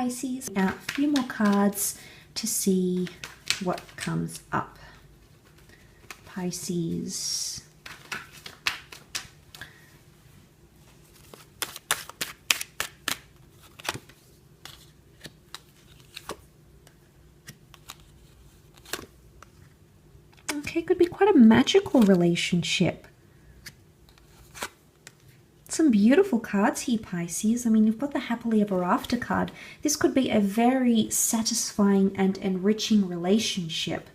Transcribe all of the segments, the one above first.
Pisces. Out a few more cards to see what comes up. Pisces. Okay, could be quite a magical relationship. Some beautiful cards here, Pisces. I mean, you've got the happily ever after card. This could be a very satisfying and enriching relationship.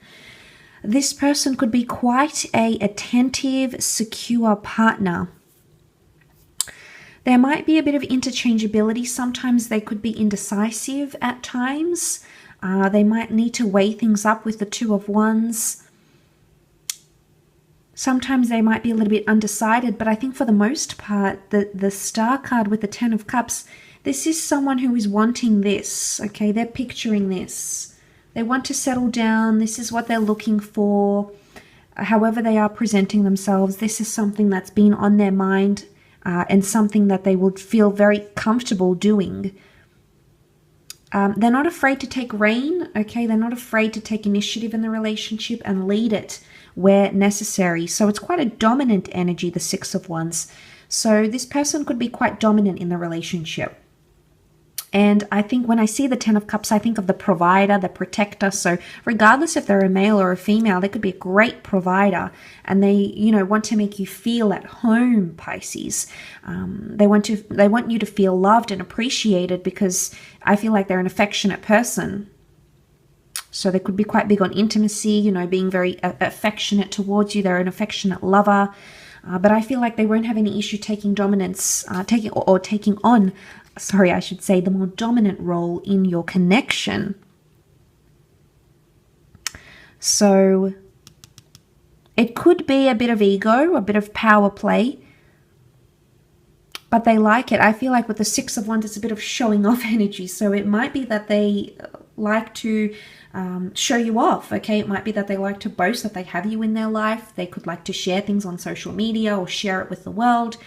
This person could be quite a attentive, secure partner. There might be a bit of interchangeability. Sometimes they could be indecisive at times. They might need to weigh things up with the Two of Wands. Sometimes they might be a little bit undecided, but I think for the most part, the Star card with the Ten of Cups, this is someone who is wanting this, okay? They're picturing this. They want to settle down. This is what they're looking for. However they are presenting themselves, this is something that's been on their mind and something that they would feel very comfortable doing. They're not afraid to take reign, okay? They're not afraid to take initiative in the relationship and lead it where necessary. So it's quite a dominant energy, the Six of Wands. So this person could be quite dominant in the relationship. And I think when I see the Ten of Cups, I think of the provider, the protector. So regardless if they're a male or a female, they could be a great provider. And they, you know, want to make you feel at home, Pisces. They want you to feel loved and appreciated, because I feel like they're an affectionate person. So they could be quite big on intimacy, you know, being very affectionate towards you. They're an affectionate lover. But I feel like they won't have any issue taking dominance, taking on, I should say, the more dominant role in your connection. So it could be a bit of ego, a bit of power play, but they like it. I feel like with the Six of Wands, it's a bit of showing off energy. So it might be that they like to show you off, okay? It might be that they like to boast that they have you in their life. They could like to share things on social media or share it with the world.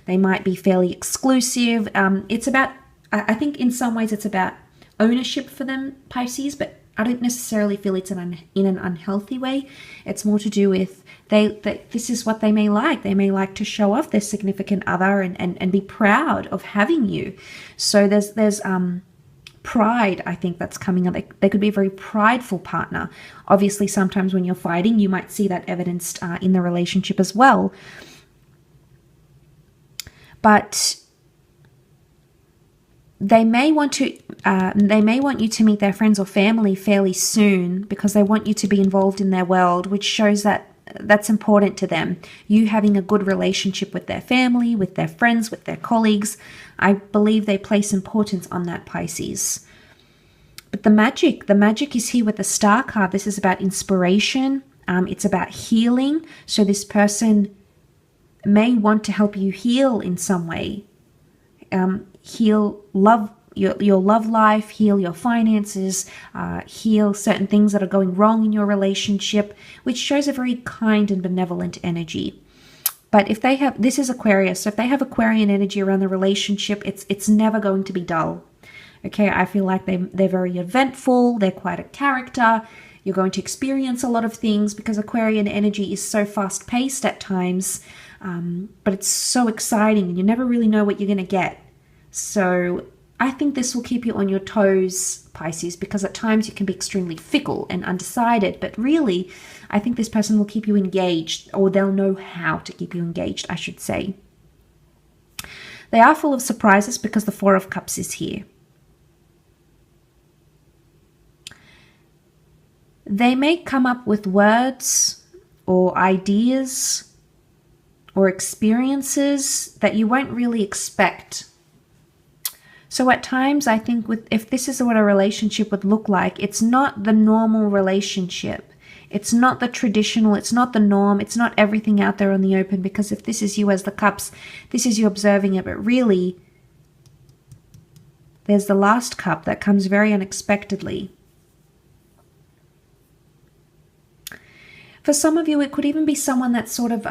They might be fairly exclusive. It's about, I think in some ways it's about ownership for them, Pisces, but I don't necessarily feel it's in an unhealthy way. It's more to do with this is what they may like. They may like to show off their significant other and be proud of having you. So there's pride, I think, that's coming up. They could be a very prideful partner. Obviously, sometimes when you're fighting, you might see that evidenced in the relationship as well. But they may want you to meet their friends or family fairly soon, because they want you to be involved in their world, which shows that that's important to them. You having a good relationship with their family, with their friends, with their colleagues. I believe they place importance on that, Pisces. But the magic is here with the Star card. This is about inspiration. It's about healing. So this person may want to help you heal in some way. Heal your love life, heal your finances, heal certain things that are going wrong in your relationship, which shows a very kind and benevolent energy. But if they have, this is Aquarius, so if they have Aquarian energy around the relationship, it's never going to be dull. Okay, I feel like they're very eventful, they're quite a character. You're going to experience a lot of things because Aquarian energy is so fast-paced at times, but it's so exciting and you never really know what you're going to get. So I think this will keep you on your toes, Pisces, because at times you can be extremely fickle and undecided, but really, I think this person will keep you engaged, or they'll know how to keep you engaged, I should say. They are full of surprises because the Four of Cups is here. They may come up with words or ideas or experiences that you won't really expect. So at times, I think if this is what a relationship would look like, it's not the normal relationship. It's not the traditional, it's not the norm, it's not everything out there on the open, because if this is you as the cups, this is you observing it, but really, there's the last cup that comes very unexpectedly. For some of you, it could even be someone that sort of,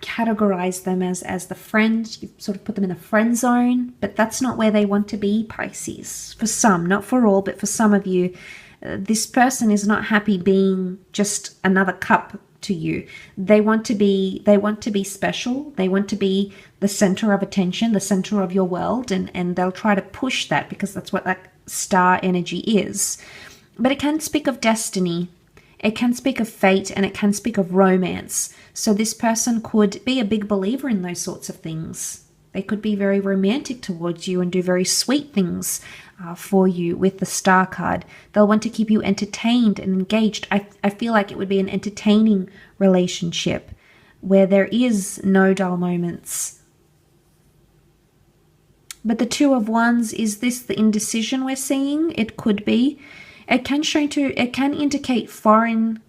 categorize them as the friend. You sort of put them in a friend zone, but that's not where they want to be, Pisces. For some, not for all, but for some of you, this person is not happy being just another cup to you. They want to be special. They want to be the center of attention, the center of your world, and they'll try to push that because that's what that star energy is. But it can speak of destiny. It can speak of fate, and it can speak of romance. So this person could be a big believer in those sorts of things. They could be very romantic towards you and do very sweet things for you with the star card. They'll want to keep you entertained and engaged. I feel like it would be an entertaining relationship where there is no dull moments. But the Two of Wands, is this the indecision we're seeing? It could be. It can indicate foreign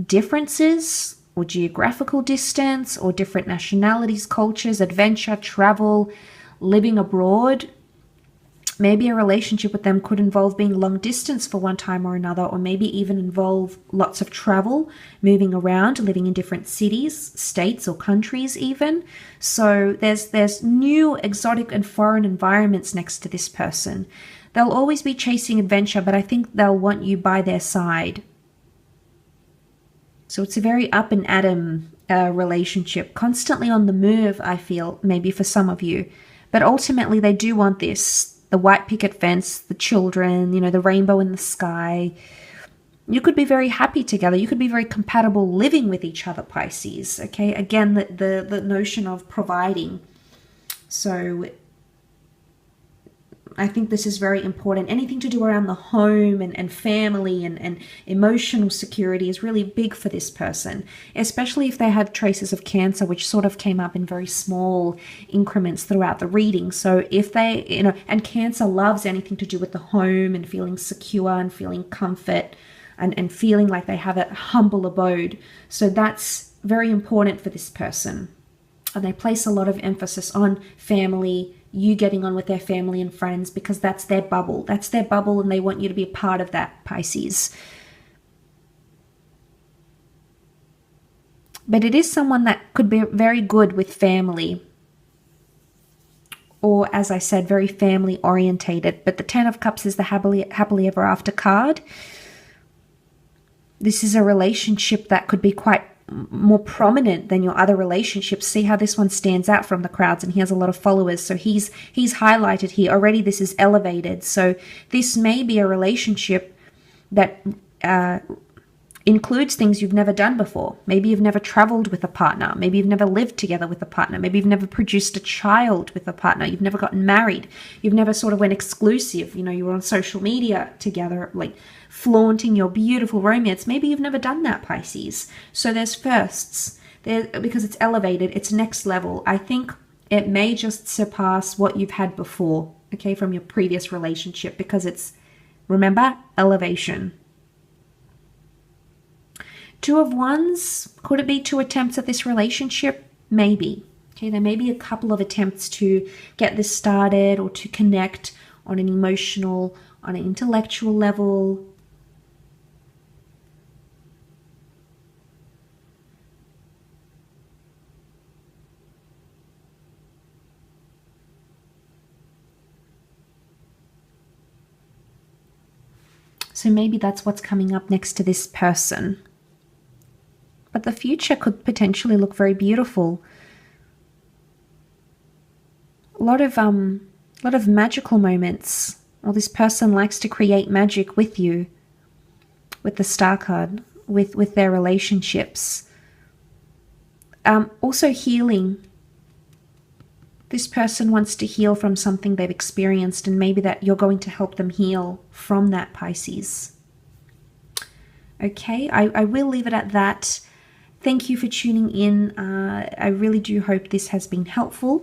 differences or geographical distance or different nationalities, cultures, adventure, travel, living abroad. Maybe a relationship with them could involve being long distance for one time or another, or maybe even involve lots of travel, moving around, living in different cities, states, or countries even. So there's new exotic and foreign environments next to this person. They'll always be chasing adventure, but I think they'll want you by their side. So it's a very up and atom relationship, constantly on the move, I feel, maybe for some of you. But ultimately they do want this. The white picket fence, the children, the rainbow in the sky. You could be very happy together. You could be very compatible living with each other, Pisces. Okay, again, the notion of providing. So I think this is very important. Anything to do around the home and family and emotional security is really big for this person, especially if they have traces of Cancer, which sort of came up in very small increments throughout the reading. So if they, and Cancer loves anything to do with the home and feeling secure and feeling comfort and feeling like they have a humble abode. So that's very important for this person. And they place a lot of emphasis on family, you getting on with their family and friends, because that's their bubble. That's their bubble, and they want you to be a part of that, Pisces. But it is someone that could be very good with family. Or, as I said, very family orientated. But the Ten of Cups is the happily ever after card. This is a relationship that could be quite more prominent than your other relationships. See how this one stands out from the crowds, and he has a lot of followers. So he's highlighted here already. This is elevated. So this may be a relationship that includes things you've never done before. Maybe you've never traveled with a partner. Maybe you've never lived together with a partner. Maybe you've never produced a child with a partner. You've never gotten married. You've never sort of went exclusive. You were on social media together, like flaunting your beautiful romance. Maybe you've never done that, Pisces. So there's firsts there, because it's elevated. It's next level. I think it may just surpass what you've had before, okay, from your previous relationship, because it's, remember, elevation. Two of Wands, could it be 2 attempts at this relationship? Maybe. Okay, there may be a couple of attempts to get this started or to connect on an emotional, on an intellectual level. So maybe that's what's coming up next to this person. But the future could potentially look very beautiful. A lot of magical moments. Well, this person likes to create magic with you, with the Star card, with their relationships. Also healing. This person wants to heal from something they've experienced, and maybe that you're going to help them heal from that, Pisces. Okay, I will leave it at that. Thank you for tuning in. I really do hope this has been helpful.